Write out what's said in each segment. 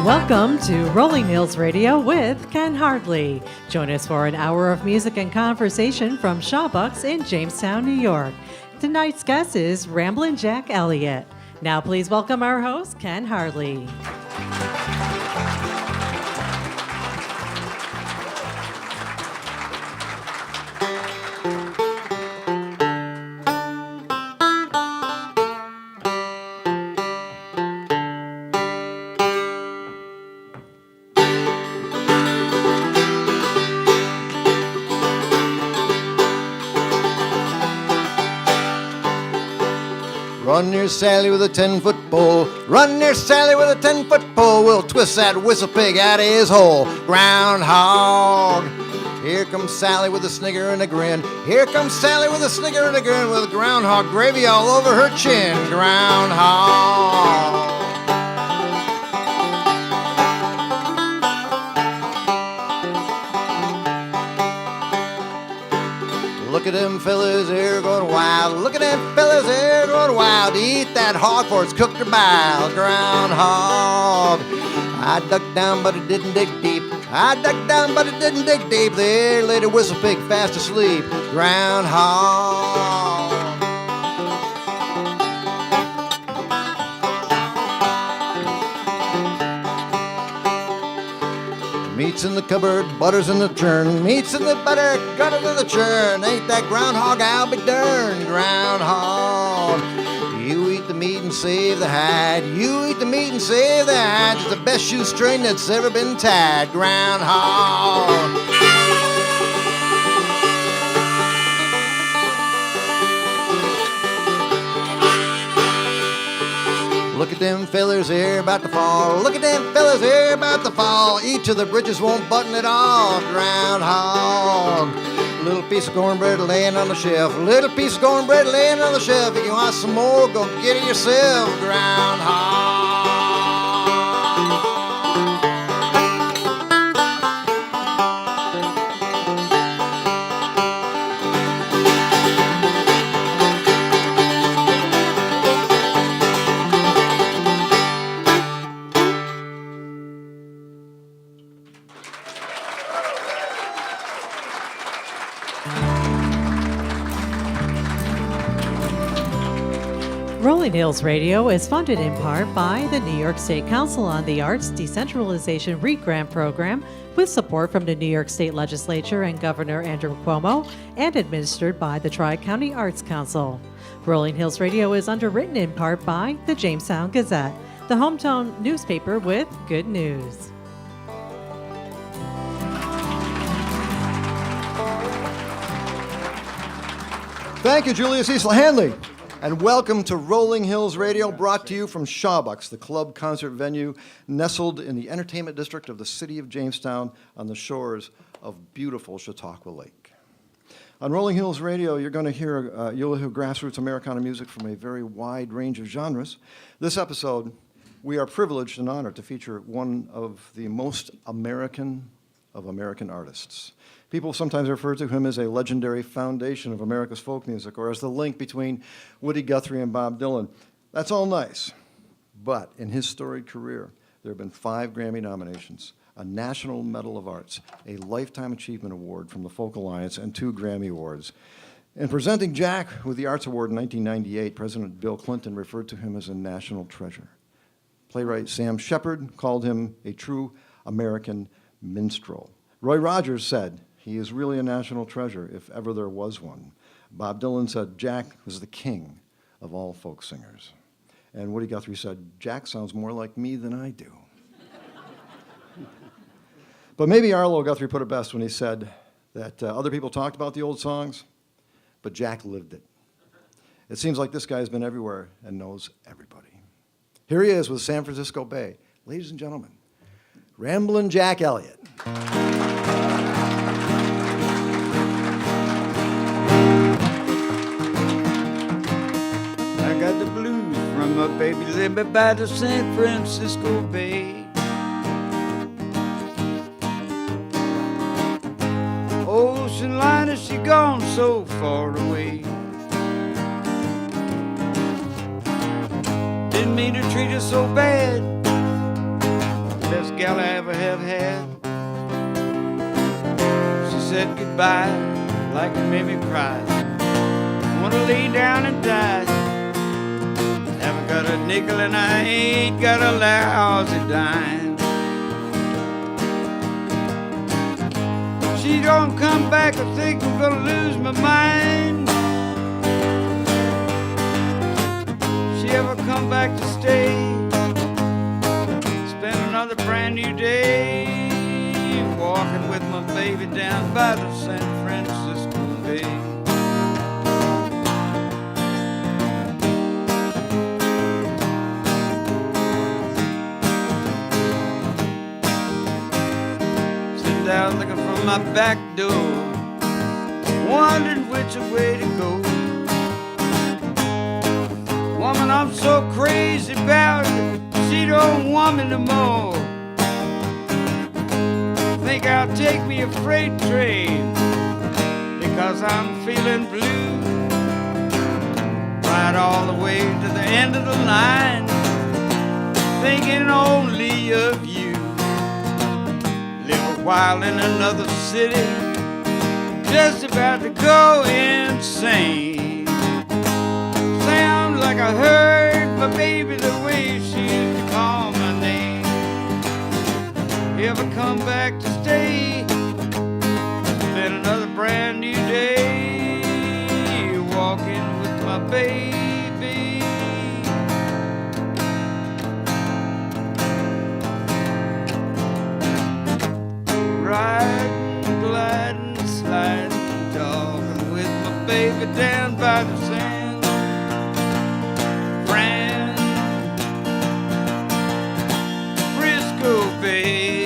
Welcome to Rolling Hills Radio with Ken Hardley. Join us for an hour of music and conversation from Shawbucks in Jamestown, New York. Tonight's guest is Ramblin Jack Elliott. Now please welcome our host, Ken Hardley. Run near Sally with a 10-foot pole. Run near Sally with a 10-foot pole. We'll twist that whistle pig out of his hole. Groundhog. Here comes Sally with a snigger and a grin. Here comes Sally with a snigger and a grin with groundhog gravy all over her chin. Groundhog. Look at them fellas, they're going wild. Look at them fellas, they're going wild. Eat that hog for it's cooked or biled. Groundhog. I dug down, but it didn't dig deep. I dug down, but it didn't dig deep. There lay the whistle pig fast asleep. Groundhog. Meat's in the cupboard, butter's in the churn. Meat's in the butter, gutter's in the churn. Ain't that groundhog, I'll be darned. Groundhog. You eat the meat and save the hide. You eat the meat and save the hide. It's the best shoestring that's ever been tied. Groundhog. Look at them fellers here about to fall. Look at them fellers here about to fall. Each of the bridges won't button at all. Groundhog. Little piece of cornbread laying on the shelf. Little piece of cornbread laying on the shelf. If you want some more, go get it yourself. Groundhog. Rolling Hills Radio is funded in part by the New York State Council on the Arts Decentralization REAP Grant Program with support from the New York State Legislature and Governor Andrew Cuomo and administered by the Tri-County Arts Council. Rolling Hills Radio is underwritten in part by the Jamestown Gazette, the hometown newspaper with good news. Thank you, Julia Cecil Hanley. And welcome to Rolling Hills Radio, brought to you from Shawbucks, the club concert venue nestled in the entertainment district of the city of Jamestown on the shores of beautiful Chautauqua Lake. On Rolling Hills Radio, you'll hear grassroots Americana music from a very wide range of genres. This episode, we are privileged and honored to feature one of the most American of American artists. People sometimes refer to him as a legendary foundation of America's folk music, or as the link between Woody Guthrie and Bob Dylan. That's all nice, but in his storied career, there have been 5 Grammy nominations, a National Medal of Arts, a Lifetime Achievement Award from the Folk Alliance, and 2 Grammy Awards. In presenting Jack with the Arts Award in 1998, President Bill Clinton referred to him as a national treasure. Playwright Sam Shepard called him a true American minstrel. Roy Rogers said, "He is really a national treasure, if ever there was one." Bob Dylan said Jack was the king of all folk singers. And Woody Guthrie said, "Jack sounds more like me than I do." But maybe Arlo Guthrie put it best when he said that other people talked about the old songs, but Jack lived it. It seems like this guy's been everywhere and knows everybody. Here he is with San Francisco Bay. Ladies and gentlemen, Ramblin Jack Elliott. Got the blues from my baby living by the San Francisco Bay. Ocean liner, she gone so far away. causing me to treat her so bad. Best gal I ever have had. She said goodbye like it made me cry. I wanna lay down and die. Haven't got a nickel and I ain't got a lousy dime. She don't come back, I think I'm gonna lose my mind. She ever come back to stay, spend another brand new day, walking with my baby down by the San Francisco Bay. Sitting down looking from my back door, wondering which way to go. Woman I'm so crazy about, she don't want me no more. Think I'll take me a freight train, because I'm feeling blue. Ride all the way to the end of the line, thinking only of you. Live a while in another city, just about to go insane. Sounds like I heard my baby the way she used to call my name. Ever come back to stay, spend another brand new day, walking with my baby. Riding, gliding, sliding, talking with my baby down by the San Francisco Bay.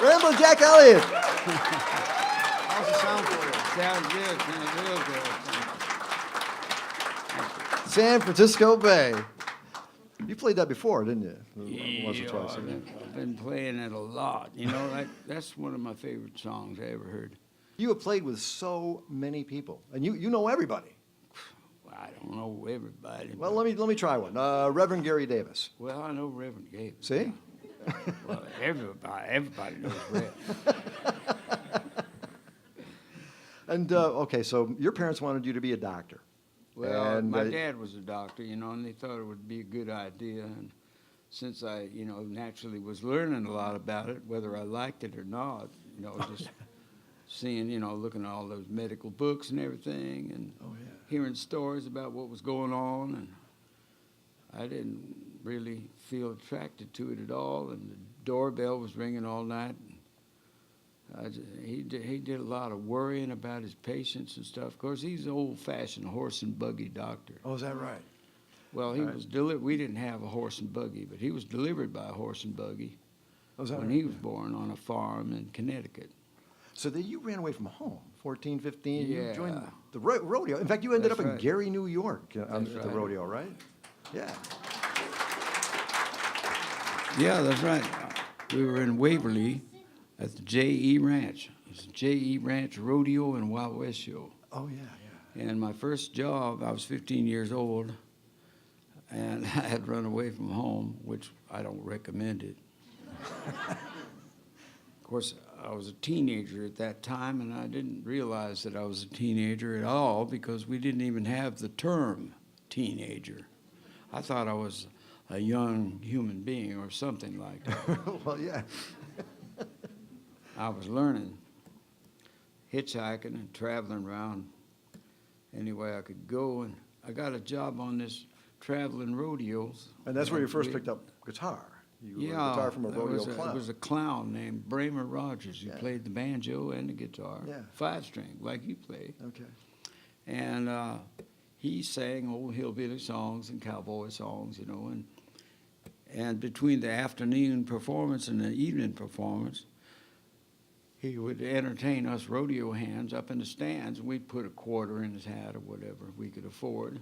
Ramblin Jack Elliott. How's it sound for you? Sounds good, sounds real good. San Francisco Bay. You played that before, didn't you? Once or Yeah, twice. I've been playing it a lot. You know, that's one of my favorite songs I ever heard. You have played with so many people, and you know everybody. Well, I don't know everybody. Well, but- let me try one. Reverend Gary Davis. Well, I know Reverend Gabe. See? Well, everybody knows Rev. And okay, so your parents wanted you to be a doctor. Well, And, my dad was a doctor, you know, and they thought it would be a good idea. And since I, you know, naturally was learning a lot about it, whether I liked it or not, you know, just seeing, you know, looking at all those medical books and everything, and hearing stories about what was going on, and I didn't really feel attracted to it at all. And the doorbell was ringing all night. He did a lot of worrying about his patients and stuff. Of course, he's an old-fashioned horse and buggy doctor. Oh, is that right? Well, he was we didn't have a horse and buggy, but he was delivered by a horse and buggy Oh, is that when right? he was born on a farm in Connecticut. So then you ran away from home, 14, 15. You Yeah. joined the rodeo. In fact, you ended That's up in right. Gary, New York at That's the right. rodeo, right? Yeah. Yeah, that's right. We were in Waverly at the J.E. Ranch. It's the J.E. Ranch Rodeo and Wild West Show. Oh, yeah, yeah. And my first job, I was 15 years old, and I had run away from home, which I don't recommend it. Of course, I was a teenager at that time, and I didn't realize that I was a teenager at all because we didn't even have the term teenager. I thought I was a young human being or something like that. Well, yeah. I was learning, hitchhiking and traveling around any way I could go, and I got a job on this traveling rodeos. And that's where you first picked up guitar. You were a guitar from a rodeo clown. It was a clown named Bramer Rogers who Yeah. played the banjo and the guitar, Yeah. 5-string, like you play. Okay. And he sang old hillbilly songs and cowboy songs, you know, and between the afternoon performance and the evening performance, he would entertain us rodeo hands up in the stands, and we'd put a quarter in his hat or whatever we could afford.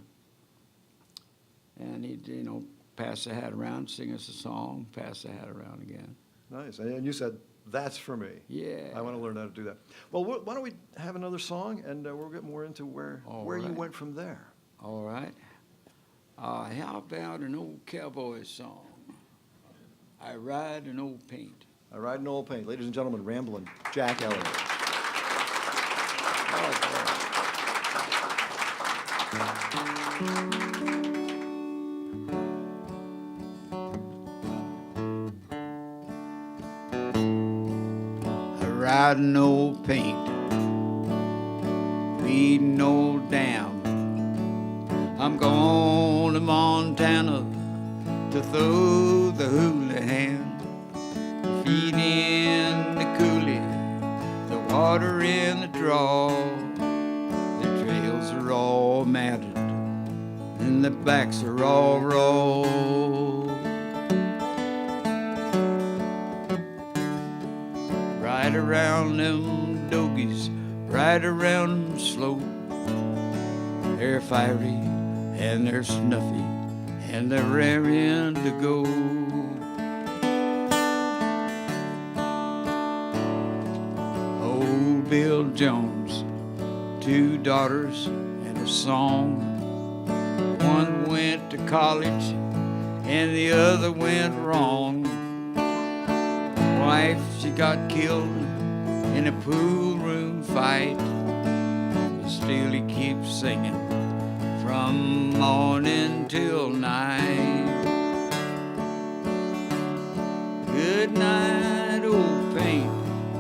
And he'd, you know, pass the hat around, sing us a song, pass the hat around again. Nice. And you said, that's for me. Yeah. I want to learn how to do that. Well, why don't we have another song, and we'll get more into where you right. went from there. All right. How about an old cowboy song? I ride an old paint. I ride an old paint. Ladies and gentlemen, Ramblin Jack Elliott. I ride an old paint, beating old dam. I'm going to Montana to throw the houlihan, feed in the coulee, the water in the draw. The trails are all matted, and the backs are all raw. Ride around them dogies, ride around them slow. They're fiery and they're snuffy and they're raring to go. Old Bill Jones, 2 daughters and a song. One went to college and the other went wrong. Wife, she got killed in a pool room fight, but still he keeps singing from morning till night. Good night, old paint,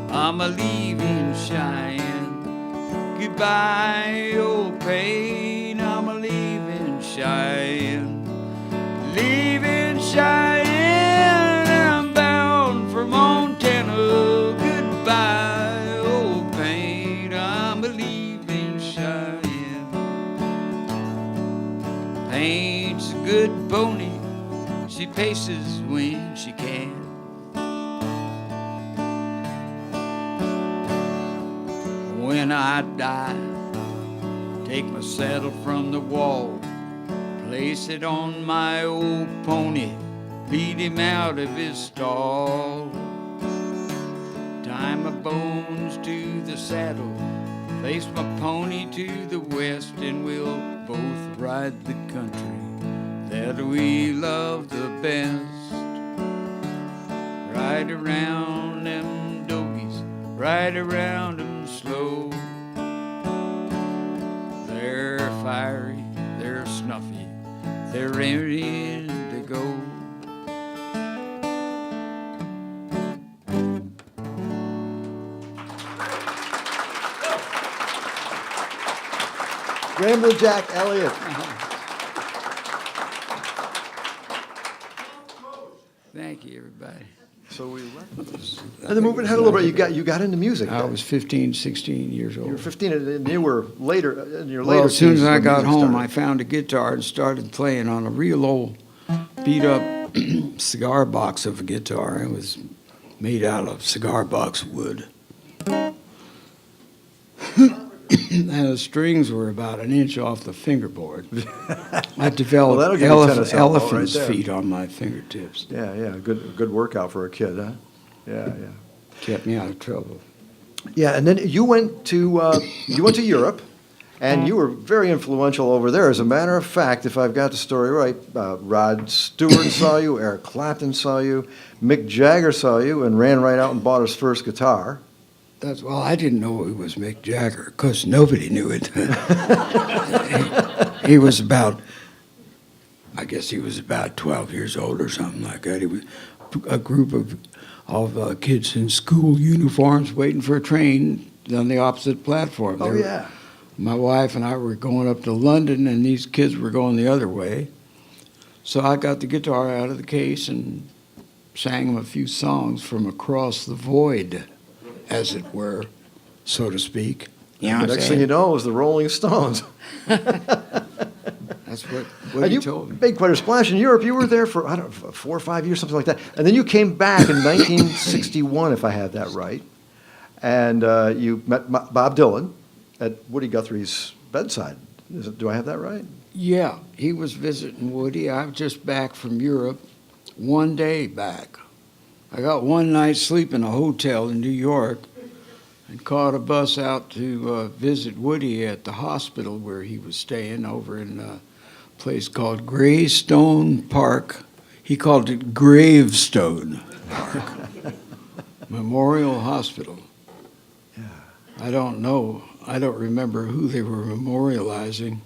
I'm a leaving Cheyenne. Goodbye, old paint, I'm a leaving Cheyenne. Leaving Cheyenne, I'm bound for Montana. Goodbye, old paint, I'm a leaving Cheyenne. Paint's a good pony, she paces when she can. When I die, take my saddle from the wall, place it on my old pony, lead him out of his stall. Tie my bones to the saddle, face my pony to the west, and we'll both ride the country that we love the best. Ride around them dogies, ride around them slow. They're fiery, they're snuffy, they're ready to go. Ramblin Jack Elliott. Thank you, everybody. So we left. And then moving ahead a little bit, you got into music. I was 15, 16 years old. You were 15, and you were later in your later. Well, as soon as teens I when got music home, started. I found a guitar and started playing on a real old, beat-up cigar box of a guitar. It was made out of cigar box wood. And the strings were about an inch off the fingerboard. I developed that'll give you tennis elbow right elephant's there. feet on my fingertips. Yeah, good workout for a kid, huh? Yeah. Kept me out of trouble. Yeah, and then you went to Europe, and you were very influential over there. As a matter of fact, if I've got the story right, Rod Stewart saw you, Eric Clapton saw you, Mick Jagger saw you, and ran right out and bought his first guitar. Well, I didn't know it was Mick Jagger because nobody knew it. he was about, I guess he was about 12 years old or something like that. He was a group of kids in school uniforms waiting for a train on the opposite platform. Oh, yeah. My wife and I were going up to London, and these kids were going the other way. So I got the guitar out of the case and sang them a few songs from across the void, as it were, so to speak. You know The what I'm next saying? thing you know, it was the Rolling Stones. That's what And he you told me. made quite a splash in Europe. You were there for, 4 or 5 years, something like that. And then you came back in 1961, if I had that right. And you met Bob Dylan at Woody Guthrie's bedside Do I have that right? Yeah, he was visiting Woody. I was just back from Europe, one day back. I got one night's sleep in a hotel in New York and caught a bus out to visit Woody at the hospital where he was staying over in a place called Greystone Park. He called it Gravestone Park. Memorial Hospital. Yeah. I don't know. I don't remember who they were memorializing.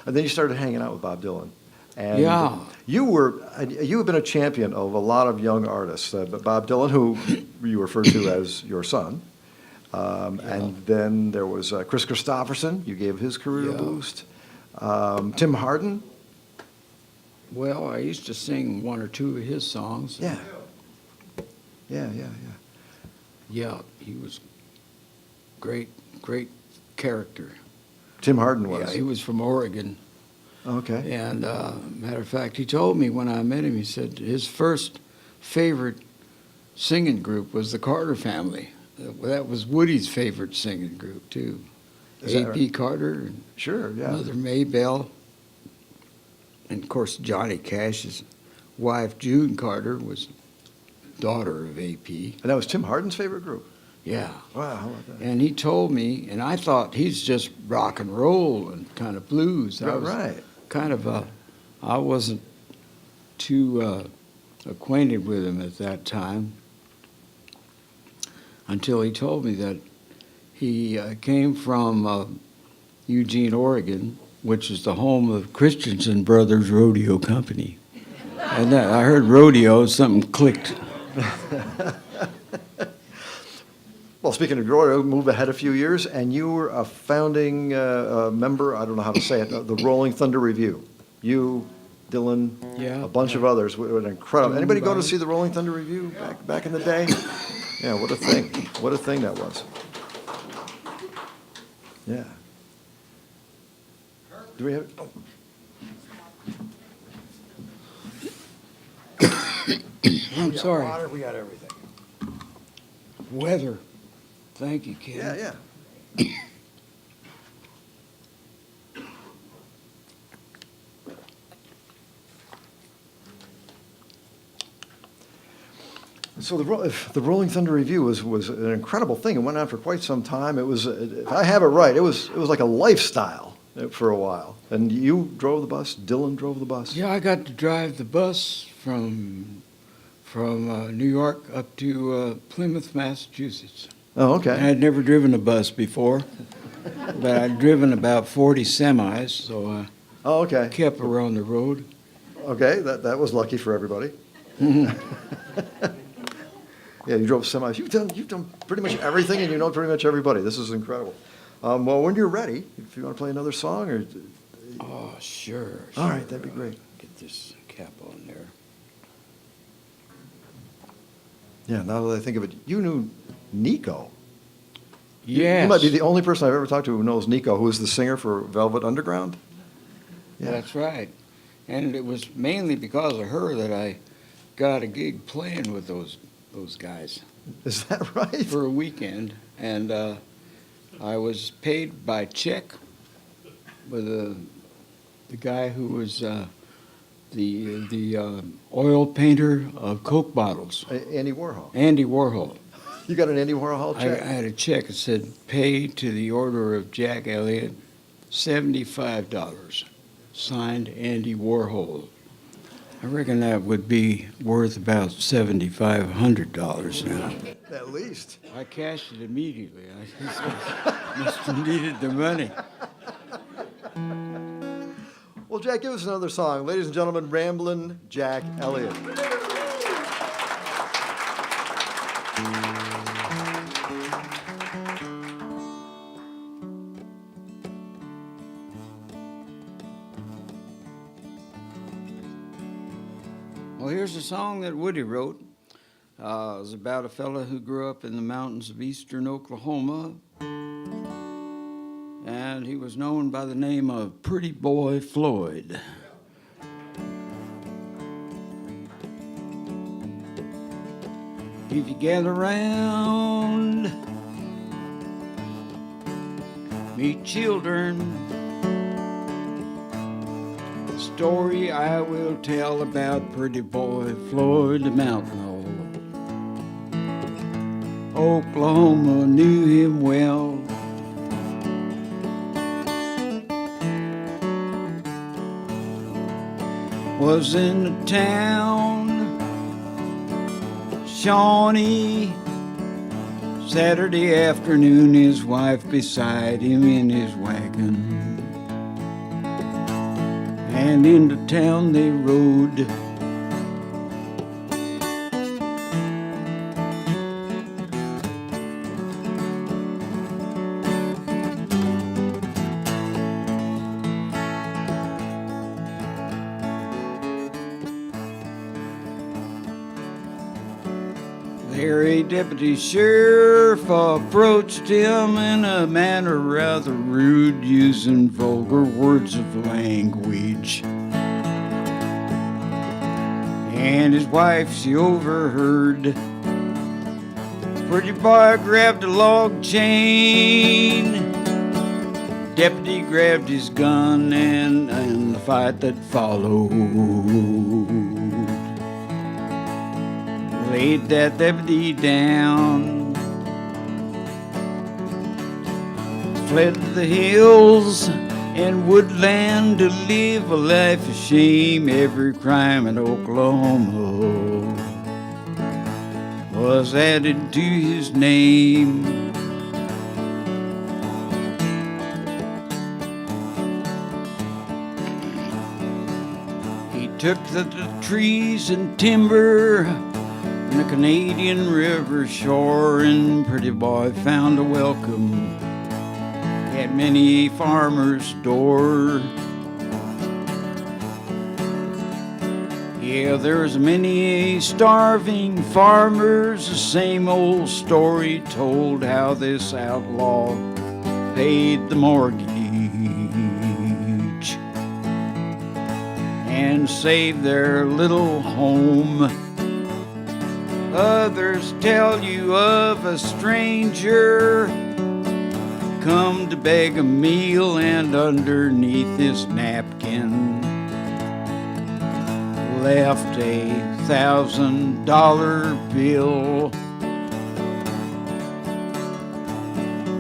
And then you started hanging out with Bob Dylan. And Yeah. you have been a champion of a lot of young artists. But Bob Dylan, who you refer to as your son. And then there was Chris Christopherson. You gave his career a Yeah. boost. Tim Hardin. Well, I used to sing one or two of his songs. Yeah. Yeah. Yeah, he was great character. Tim Hardin was. Yeah, he was from Oregon. Okay. And matter of fact, he told me when I met him, he said his first favorite singing group was the Carter Family. That was Woody's favorite singing group, too. Is that A.P. right? Carter and Sure, yeah. Mother Maybelle. And, of course, Johnny Cash's wife, June Carter, was daughter of A.P. And that was Tim Hardin's favorite group? Yeah. Wow, how about that? And he told me, and I thought he's just rock and roll and kind of blues. I was Right. kind of I wasn't too acquainted with him at that time until he told me that he came from Eugene, Oregon, which is the home of Christensen Brothers Rodeo Company. And that, I heard rodeo, something clicked. Well, speaking of Gloria, move ahead a few years, and you were a founding member, I don't know how to say it, the Rolling Thunder Revue. You, Dylan, Yeah. a bunch of others. What an incredible. Anybody go to see the Rolling Thunder Revue back in the day? Yeah, what a thing. What a thing that was. Yeah. Do we have? Oh. I'm sorry. Water, we got everything. Weather. Thank you, Ken. Yeah. So the Rolling Thunder Revue was an incredible thing. It went on for quite some time. It was, if I have it right, it was like a lifestyle for a while. And you drove the bus. Dylan drove the bus. Yeah, I got to drive the bus from New York up to Plymouth, Massachusetts. Oh, I okay. had never driven a bus before, but I'd driven about 40 semis, so I Oh, okay. kept around the road. Okay, that was lucky for everybody. Yeah, you drove semis. You've done pretty much everything, and you know pretty much everybody. This is incredible. Well, when you're ready, if you want to play another song, or Oh, sure. all right, sure. that'd be great. Get this cap on there. Yeah, now that I think of it, you knew Nico. Yes. You might be the only person I've ever talked to who knows Nico, who is the singer for Velvet Underground. Yeah. That's right. And it was mainly because of her that I got a gig playing with those guys Is that right? for a weekend. And I was paid by check with the guy who was the oil painter of Coke bottles, Andy Warhol. Andy Warhol. You got an Andy Warhol I check? had a check that said, pay to the order of Jack Elliott, $75. Signed, Andy Warhol. I reckon that would be worth about $7,500 now. At least. I cashed it immediately. I must have needed the money. Well, Jack, give us another song. Ladies and gentlemen, Ramblin' Jack Elliott. Well, here's a song that Woody wrote. It was about a fella who grew up in the mountains of eastern Oklahoma, and he was known by the name of Pretty Boy Floyd. If you gather round, me children. Story I will tell about pretty boy Floyd the Mountain Owl. Oklahoma knew him well. Was in the town, Shawnee, Saturday afternoon, his wife beside him in his wagon. And into town they rode. There a deputy sheriff approached him in a manner rather rude, using vulgar words of language. And his wife, she overheard. Pretty boy grabbed a log chain. Deputy grabbed his gun, and the fight that followed laid that deputy down. Fled to the hills and woodland to live a life of shame. Every crime in Oklahoma was added to his name. He took the trees and timber on the Canadian River shore, and pretty boy found a welcome at many a farmer's door. Yeah, there's many starving farmers, the same old story told how this outlaw paid the mortgage and saved their little home. Others tell you of a stranger come to beg a meal, and underneath his napkin left $1,000 bill.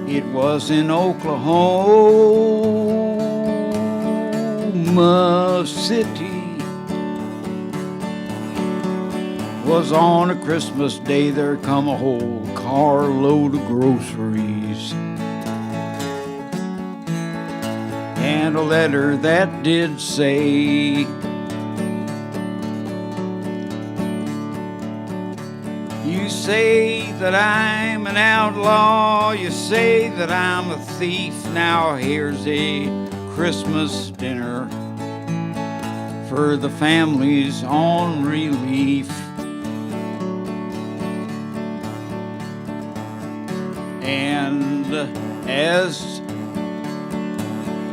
It was in Oklahoma City. Was on a Christmas day, there come a whole carload of groceries and a letter that did say, you say that I'm an outlaw, you say that I'm a thief. Now here's a Christmas dinner for the families on relief. And as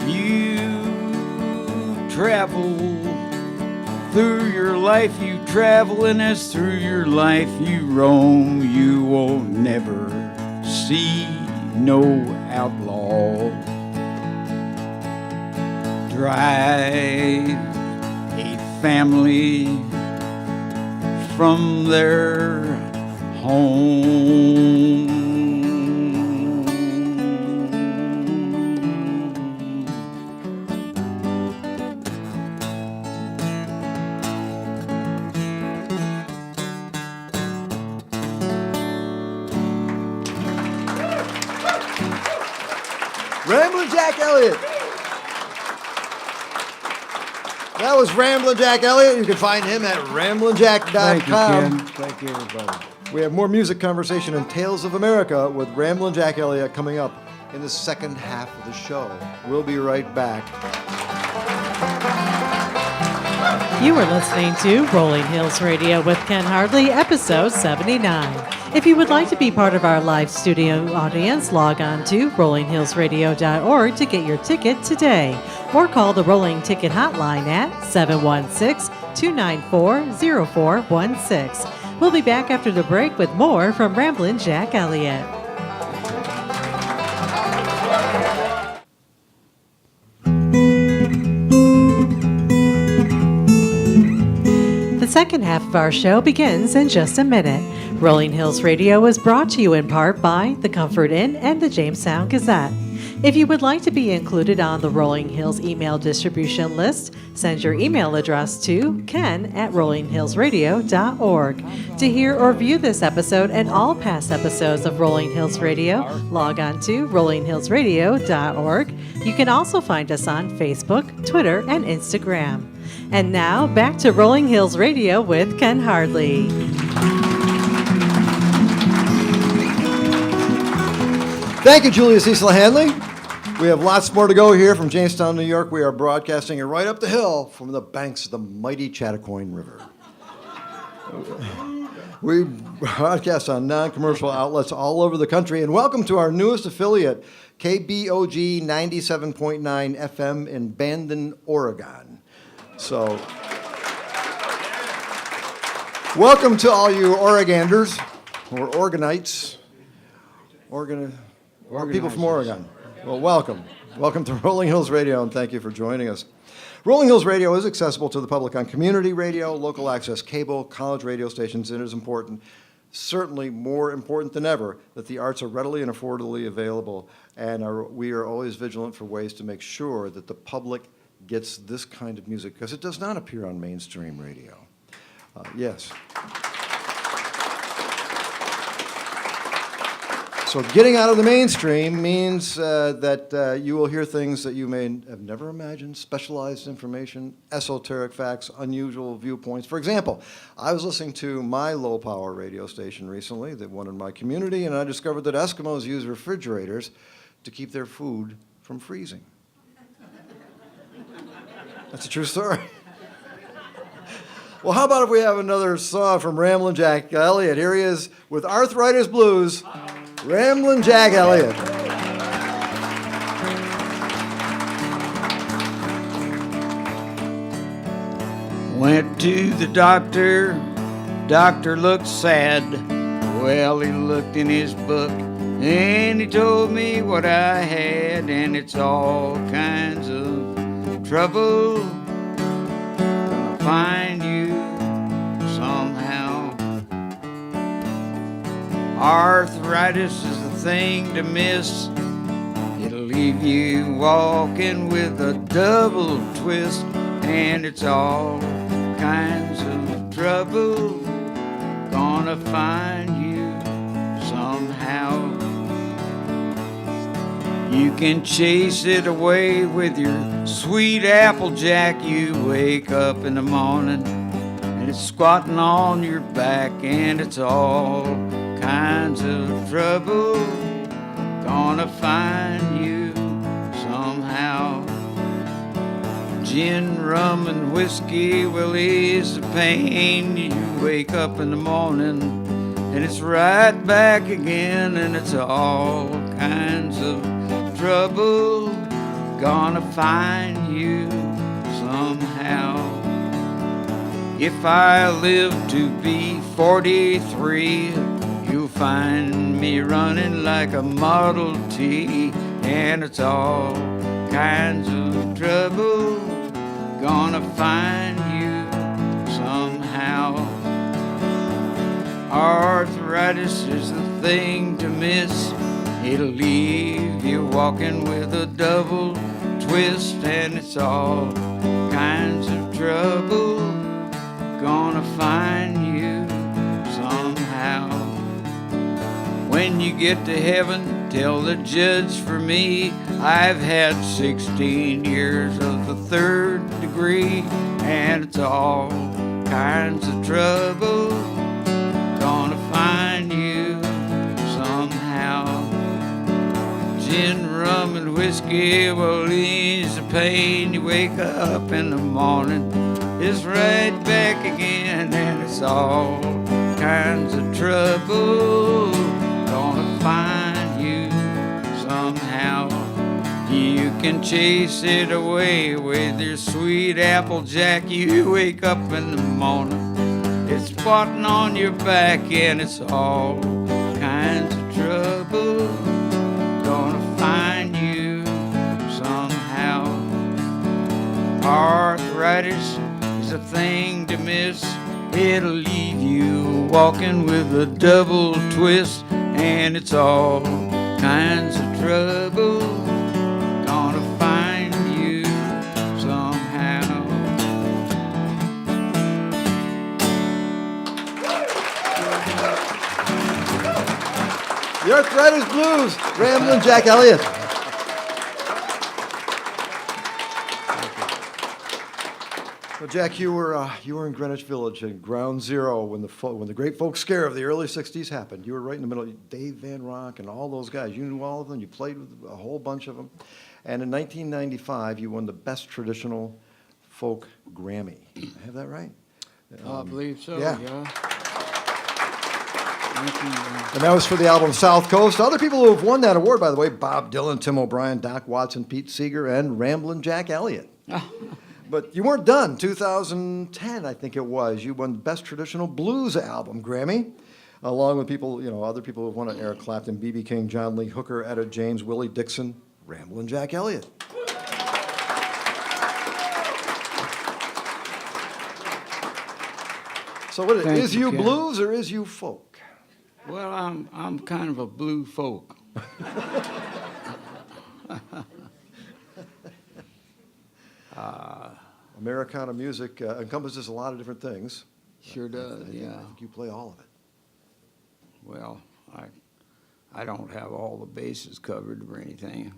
you travel through your life, you travel, and as through your life you roam, you will never see no outlaw drive a family from their home. Ramblin Jack Elliott. That was Ramblin Jack Elliott. You can find him at ramblinjack.com. Thank you, Ken. Thank you, everybody. We have more music conversation and Tales of America with Ramblin Jack Elliott coming up in the second half of the show. We'll be right back. You are listening to Rolling Hills Radio with Ken Hardley, episode 79. If you would like to be part of our live studio audience, log on to rollinghillsradio.org to get your ticket today, or call the Rolling Ticket Hotline at 716-294-0416. We'll be back after the break with more from Ramblin' Jack Elliott. second half of our show begins in just a minute. Rolling Hills Radio is brought to you in part by the Comfort Inn and the Jamestown Gazette. If you would like to be included on the Rolling Hills email distribution list, send your email address to ken@rollinghillsradio.org. To hear or view this episode and all past episodes of Rolling Hills Radio, log on to rollinghillsradio.org. You can also find us on Facebook, Twitter, and Instagram. And now, back to Rolling Hills Radio with Ken Hardley. Thank you, Julia Cecil Hanley. We have lots more to go here from Jamestown, New York. We are broadcasting it right up the hill from the banks of the mighty Chattacoin River. We broadcast on non-commercial outlets all over the country. And welcome to our newest affiliate, KBOG 97.9 FM in Bandon, Oregon. So, welcome to all you Oreganders, or Oregonites, or people from Oregon. Well, welcome. Welcome to Rolling Hills Radio, and thank you for joining us. Rolling Hills Radio is accessible to the public on community radio, local access cable, college radio stations, and it is important, certainly more important than ever, that the arts are readily and affordably available, and we are always vigilant for ways to make sure that the public gets this kind of music, because it does not appear on mainstream radio. Yes. So getting out of the mainstream means that you will hear things that you may have never imagined, specialized information, esoteric facts, unusual viewpoints. For example, I was listening to my low-power radio station recently, the one in my community, and I discovered that Eskimos use refrigerators to keep their food from freezing. That's a true story. Well, how about if we have another song from Ramblin Jack Elliott? Here he is with Arthritis Blues. Ramblin Jack Elliott. Went to the doctor looked sad. Well, he looked in his book and he told me what I had, and it's all kinds of trouble. Gonna find you somehow. Arthritis is the thing to miss. It'll leave you walking with a double twist, and it's all kinds of trouble. Gonna find you somehow. You can chase it away with your sweet Applejack. You wake up in the morning and it's squatting on your back, and it's all kinds of trouble. Gonna find you somehow. Gin, rum, and whiskey will ease the pain. You wake up in the morning and it's right back again, and it's all kinds of trouble. Gonna find you somehow. If I live to be 43, you'll find me running like a Model T, and it's all kinds of trouble. Gonna find you somehow. Arthritis is the thing to miss. It'll leave you walking with a double twist, and it's all kinds of trouble. Gonna find you somehow. When you get to heaven, tell the judge for me, I've had 16 years of the third degree, and it's all kinds of trouble. Gonna find you somehow. Gin, rum, and whiskey will ease the pain. You wake up in the morning, it's right back again, and it's all kinds of trouble. Gonna find you somehow. You can chase it away with your sweet Applejack. You wake up in the morning, it's squatting on your back, and it's all kinds of trouble. Gonna find you somehow. Arthritis is a thing to miss. it'll leave you walking with a double twist, and it's all kinds of trouble gonna find you somehow. The Arthritis Blues, Ramblin Jack Elliott. Well, Jack, you were in Greenwich Village at Ground Zero when the Great Folk Scare of the early '60s happened. You were right in the middle. Dave Van Ronk and all those guys. You knew all of them. You played with a whole bunch of them. And in 1995, you won the Best Traditional Folk Grammy. I have that right? I believe so. yeah. Yeah. Thank you. And that was for the album South Coast. Other people who have won that award, by the way, Bob Dylan, Tim O'Brien, Doc Watson, Pete Seeger, and Ramblin' Jack Elliott. But you weren't done. 2010, I think it was. You won Best Traditional Blues Album Grammy, along with people, other people who have won it: Eric Clapton, B.B. King, John Lee Hooker, Etta James, Willie Dixon, Ramblin' Jack Elliott. So what Thank is you Ken. blues or is you folk? Well, I'm kind of a blue folk. Americana music encompasses a lot of different things. Sure does, I yeah. think you play all of it. Well, I don't have all the bases covered or anything.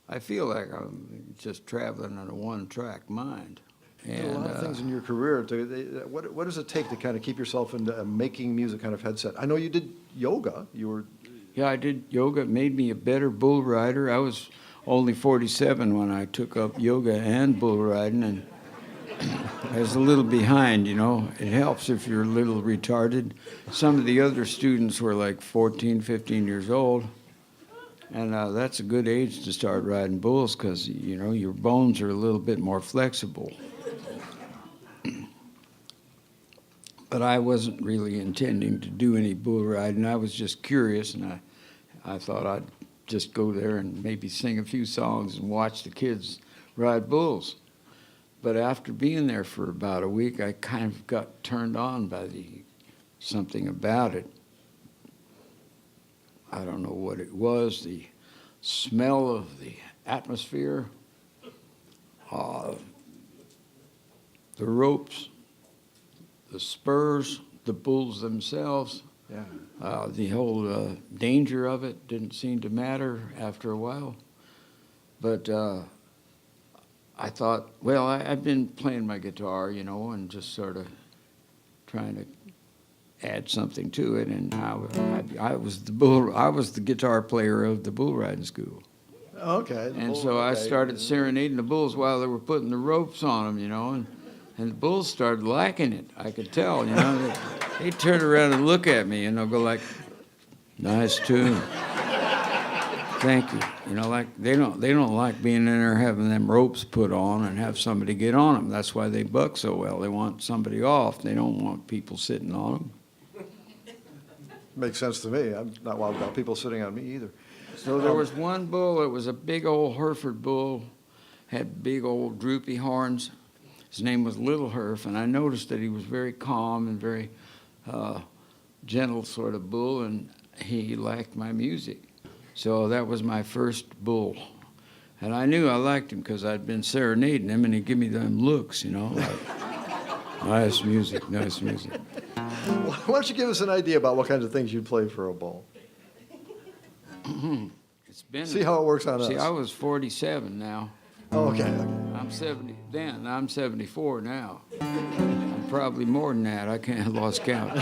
I feel like I'm just traveling on a one-track mind. You do a lot of things in your career. What does it take to kind of keep yourself into a making music kind of headset? I know you did yoga. Yeah, I did yoga. It made me a better bull rider. I was only 47 when I took up yoga and bull riding, and I was a little behind, It helps if you're a little retarded. Some of the other students were like 14, 15 years old, and that's a good age to start riding bulls because, your bones are a little bit more flexible. But I wasn't really intending to do any bull riding. I was just curious, and I thought I'd just go there and maybe sing a few songs and watch the kids ride bulls. But after being there for about a week, I kind of got turned on by something about it. I don't know what it was, the smell of the atmosphere, the ropes, the spurs, the bulls themselves. Yeah. The whole danger of it didn't seem to matter after a while. But I thought, well, I've been playing my guitar, and just sort of trying to add something to it. And I was the guitar player of the bull riding school. Okay. And so I started serenading the bulls while they were putting the ropes on them, and the bulls started liking it. I could tell, They turn around and look at me, and they'll go like, "Nice tune. Thank you." Like they don't like being in there having them ropes put on and have somebody get on them. That's why they buck so well. They want somebody off. They don't want people sitting on them. Makes sense to me. I'm not wild about people sitting on me either. So there was one bull. It was a big old Hereford bull, had big old droopy horns. His name was Little Herf, and I noticed that he was very calm and very gentle sort of bull, and he liked my music. So that was my first bull. And I knew I liked him because I'd been serenading him, and he'd give me them looks, like, nice music, nice music. Why don't you give us an idea about what kinds of things you'd play for a bull? It's been See how it works on us. See, I was 47 now. Oh, okay. I'm 70 then. I'm 74 now. I'm probably more than that. I lost count.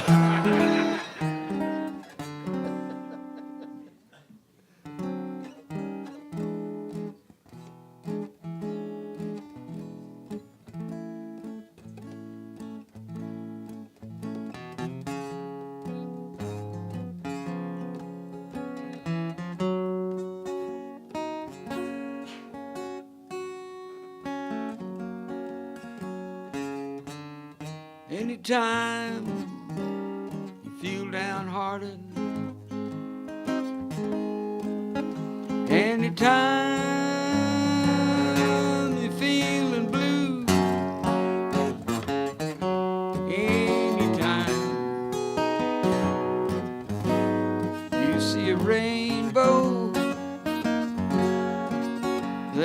Anytime you feel downhearted, anytime you're feeling blue, anytime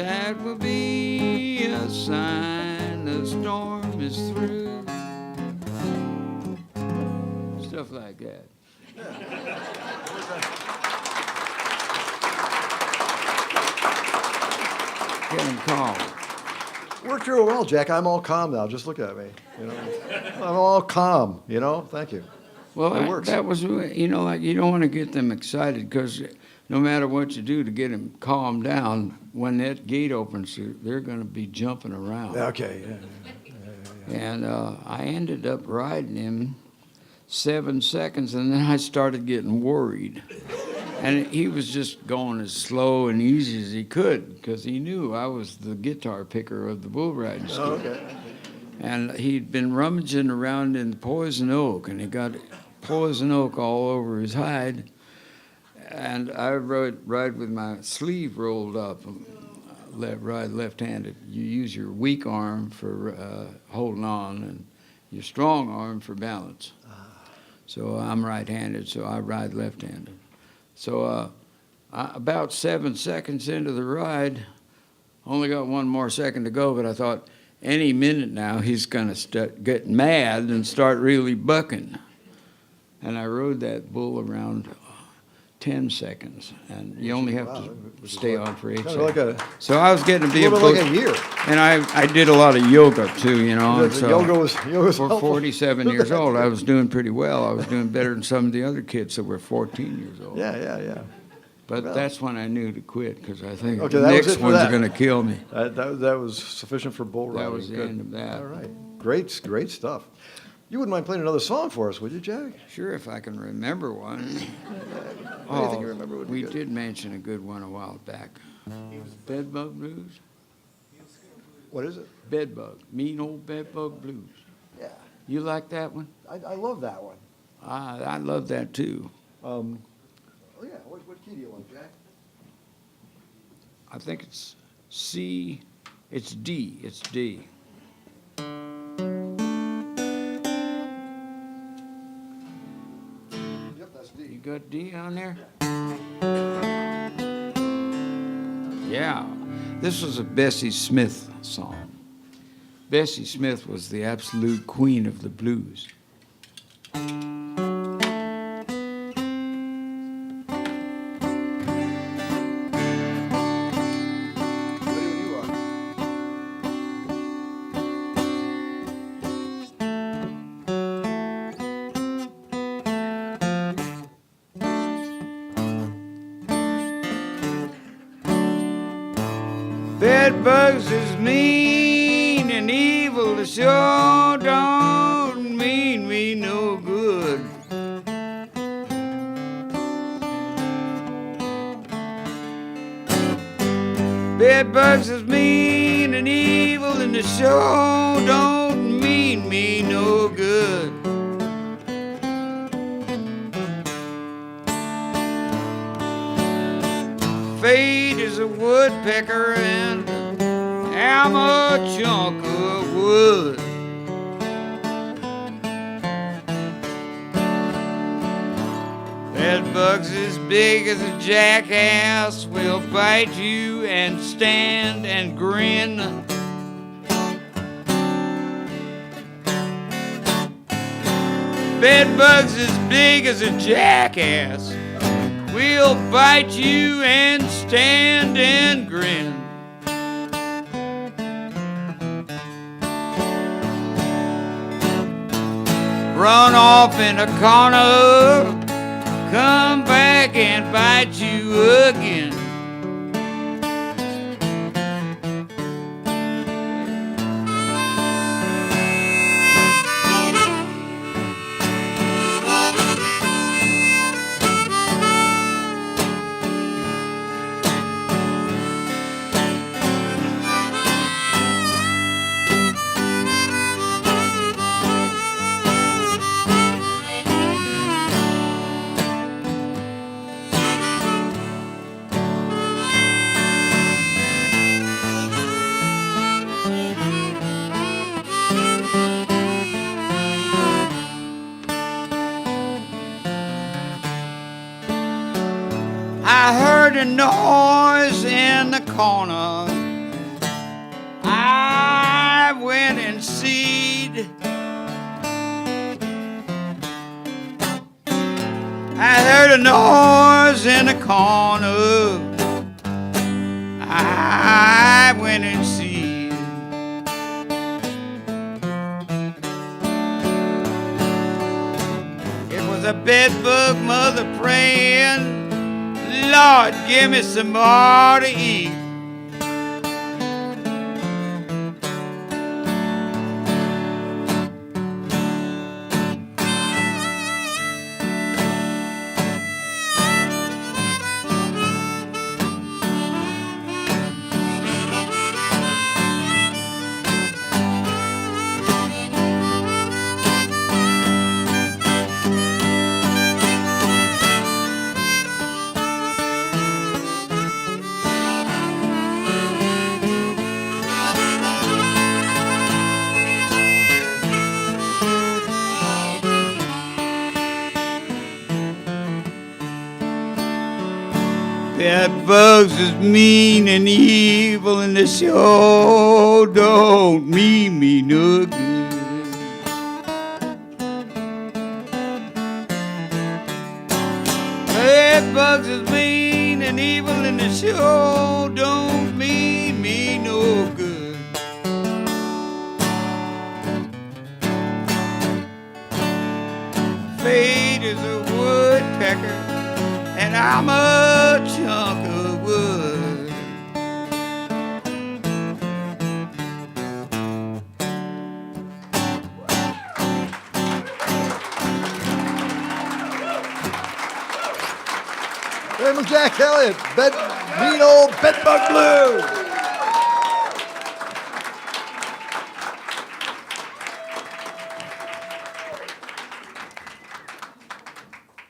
that will be a sign the storm is through. Stuff like that. Get him calm. Worked real well, Jack. I'm all calm now. Just look at me. You know, I'm all calm. You know. Thank you. Well, It works. that was, you know, like you don't want to get them excited because no matter what you do to get them calmed down, when that gate opens, they're going to be jumping around. Okay. Yeah. And I ended up riding him 7 seconds, and then I started getting worried. And he was just going as slow and easy as he could because he knew I was the guitar picker of the bull riding school. Oh, okay. And he'd been rummaging around in poison oak, and he got poison oak all over his hide. And I ride with my sleeve rolled up, ride left-handed. You use your weak arm for holding on, and your strong arm for balance. So I'm right-handed, so I ride left-handed. So about 7 seconds into the ride, only got one more second to go, but I thought any minute now he's going to get mad and start really bucking. And I rode that bull around 10 seconds, and you only have to stay on for 8 seconds. Like I was getting to be a little bit like a year. and I did a lot of yoga too, you know. And so Yoga was for helpful. 47 years old, I was doing pretty well. I was doing better than some of the other kids that were 14 years old. Yeah. But Well. that's when I knew to quit because I think Okay, the that was next it for ones that. are going to kill me. That was sufficient for bull riding. That was the Good. end of that. All right. Great stuff. You wouldn't mind playing another song for us, would you, Jack? Sure, if I can remember one. Anything you remember would be we good. did mention a good one a while back. Bedbug Blues? What is it? Bedbug. Mean old Bedbug Blues. Yeah. You like that one? I love that one. I love that too. Oh, yeah. What key do you like, Jack? I think it's C. It's D. It's D. Yep, that's You D. got D on there? Yeah. This was a Bessie Smith song. Bessie Smith was the absolute queen of the blues. Ready when you are. Bedbugs is mean and evil, it sure don't mean me no good. Bedbugs is mean and evil, and it sure don't mean me no good. Fate is a woodpecker and I'm a chunk of wood. Bedbugs as big as a jackass will bite you and stand and grin. Bedbugs as big as a jackass will bite you and stand and grin. Run off in a corner, come back and bite you again. I heard a noise in the corner. went and seed. I heard a noise in the corner. I went and seed. It was a bedbug mother praying, Lord, give me some more to eat. Bedbugs is mean and evil, and they sure don't mean me no good. Bedbugs is mean and evil, and they sure don't mean me no good. Fate is a woodpecker, and I'm a chunk of wood. Ramblin Jack Elliott, mean old Bedbug Blues.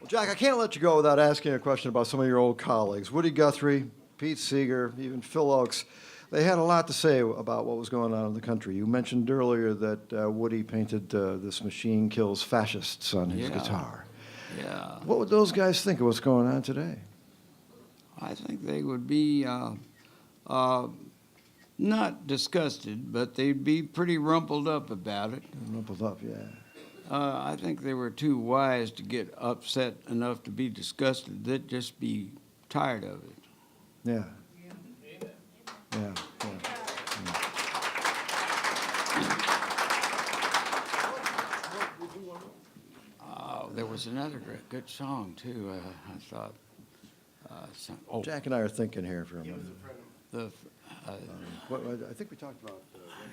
Well, Jack, I can't let you go without asking a question about some of your old colleagues. Woody Guthrie, Pete Seeger, even Phil Oakes. They had a lot to say about what was going on in the country. You mentioned earlier that Woody painted this Machine Kills Fascists on his guitar. Yeah. What would those guys think of what's going on today? I think they would be not disgusted, but they'd be pretty rumpled up about it. Rumpled up, yeah. I think they were too wise to get upset enough to be disgusted. They'd just be tired of it. Yeah. Yeah. There was another good song, too, I thought. Jack and I are thinking here for a minute. I think we talked about.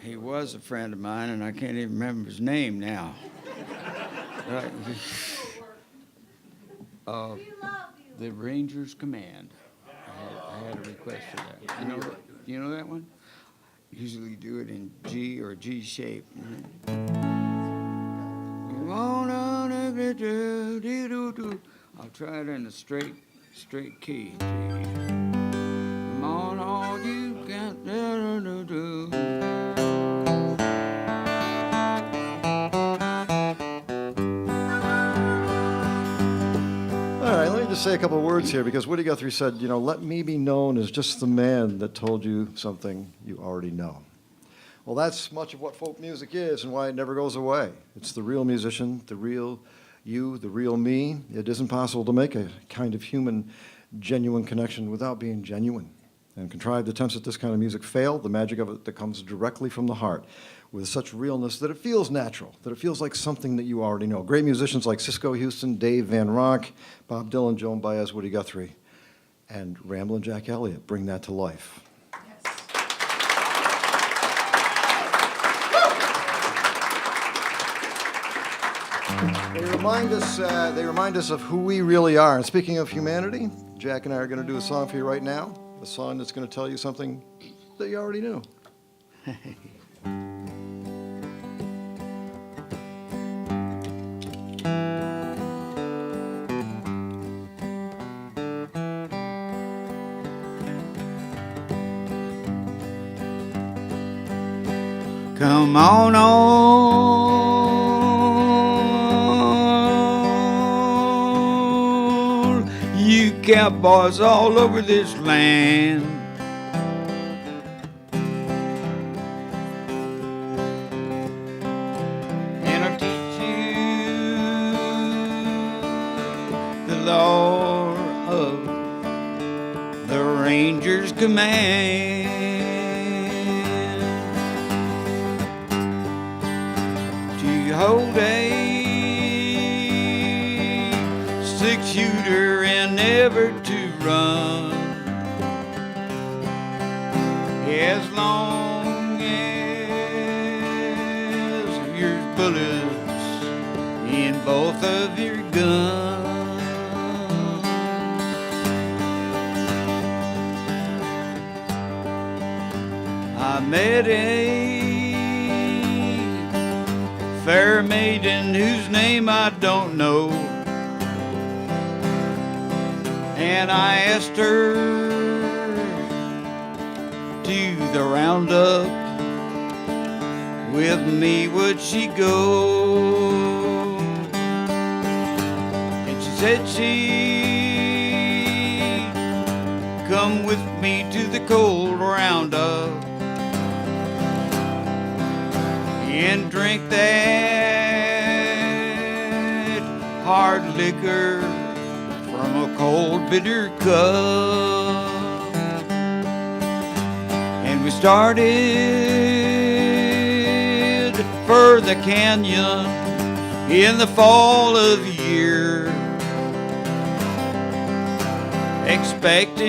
He was a friend of mine, and I can't even remember his name now. The Ranger's Command. I had a request for that. You know that one? Usually do it in G or G shape. I'll try it in a straight key. Come on, all you got to do. All right, let me just say a couple of words here, because Woody Guthrie said, let me be known as just the man that told you something you already know. Well, that's much of what folk music is and why it never goes away. It's the real musician, the real you, the real me. It isn't possible to make a kind of human, genuine connection without being genuine. And contrived attempts at this kind of music fail. The magic of it that comes directly from the heart with such realness that it feels natural, that it feels like something that you already know. Great musicians like Cisco Houston, Dave Van Ronk, Bob Dylan, Joan Baez, Woody Guthrie, and Ramblin Jack Elliott bring that to life. They remind us of who we really are. And speaking of humanity, Jack and I are going to do a song for you right now, a song that's going to tell you something that you already knew. Come on, you cowboys all over this land. ranger's command. To hold a 6-shooter and never to run, as long as your bullets in both of your guns. I met a fair maiden whose name I don't know, and I asked her to the roundup with me, would she go? And she said she'd come with me to the cold roundup and drink that hard liquor from a cold, bitter cup. And we started for the canyon in the fall of the year, expecting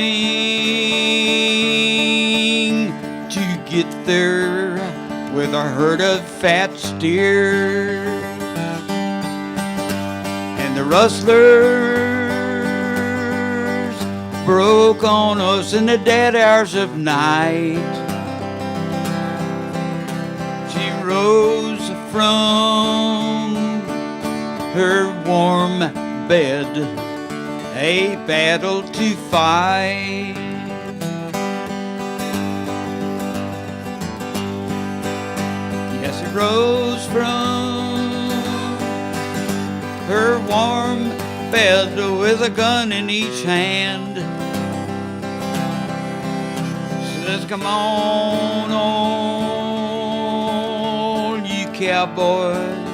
to get there with a herd of fat steer. And the rustlers broke on us in the dead hours of night. She rose from her warm bed, a battle to fight. Yes, it rose from her warm bed with a gun in each hand. Says, come on, all you cowboys,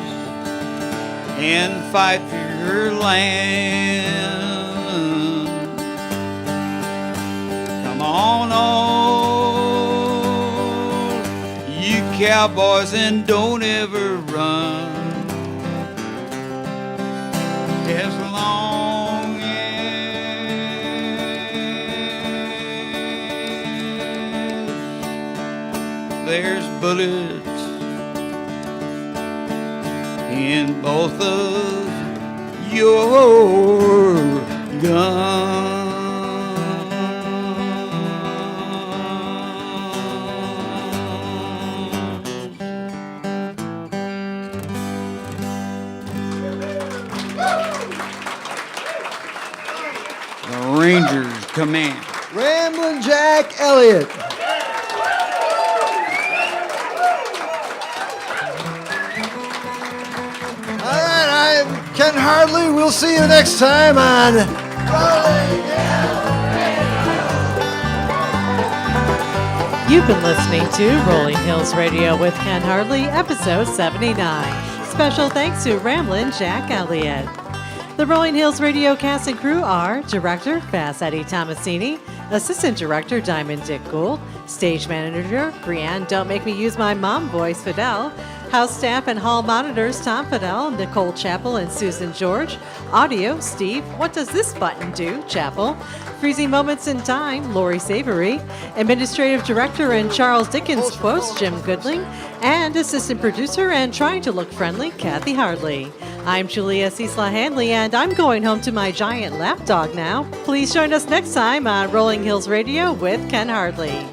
and fight for your land. Come on, all you cowboys, and don't ever run. As long as there's bullets in both of your guns. The Rangers command. Ramblin Jack Elliott. All right, I'm Ken Hardley. We'll see you next time on Rolling Hills Radio. You've been listening to Rolling Hills Radio with Ken Hardley, episode 79. Special thanks to Ramblin Jack Elliott. The Rolling Hills Radio cast and crew are Director Bass Eddie Tomasini, Assistant Director Diamond Dick Gould, Stage Manager Brianne Don't Make Me Use My Mom Voice Fidel, House Staff and Hall Monitors Tom Fidel, Nicole Chappell and Susan George, Audio Steve What Does This Button Do? Chappell, Freezing Moments in Time Lori Savory, Administrative Director and Charles Dickens Quotes Jim Goodling, and Assistant Producer and Trying to Look Friendly Kathy Hardley. I'm Julia Cecil Hanley, and I'm going home to my giant lapdog now. Please join us next time on Rolling Hills Radio with Ken Hardley.